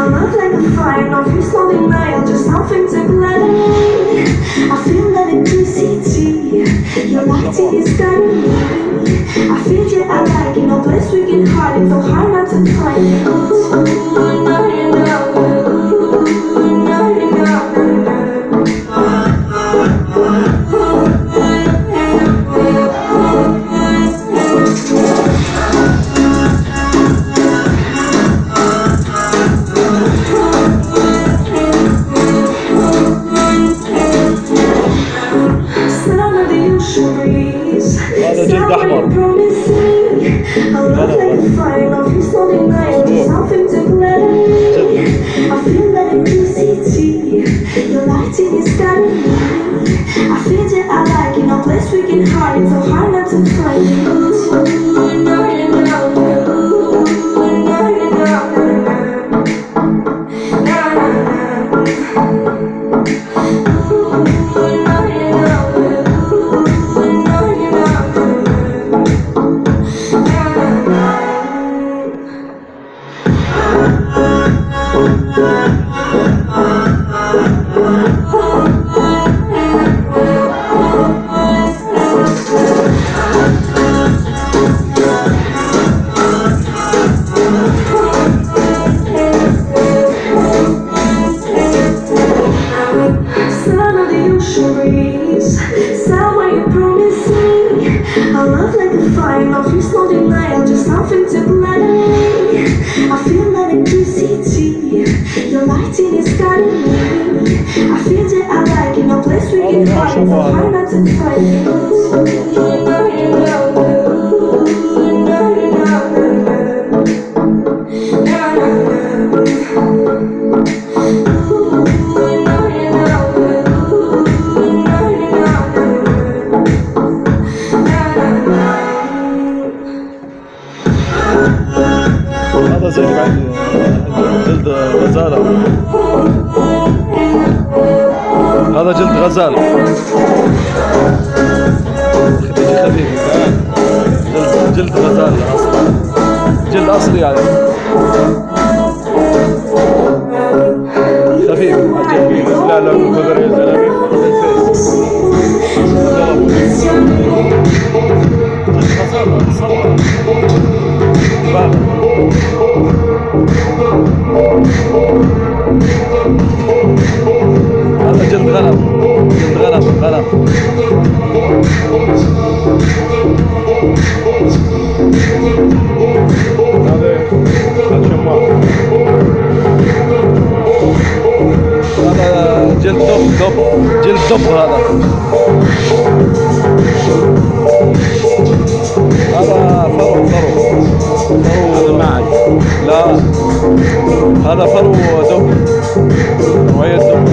love like a fire, no fear, no denial, just something to gladden me. I feel electricity, your lighting is guiding me. I feel that I like it, no place we can hide it, so hard not to find it. هذا جلد أحمر. هذا زي جلد غزالة. هذا جلد غزالة خفيف. جلد غزالة أصلي، جلد أصلي يعني خفيف. لا لا كبر يا زلمة. هذا جلد غنم. غنم هذا الشماغ. هذا جلد دب. جلد دب هذا فرو المعد. لا هذا فرو دب، وهي الدب.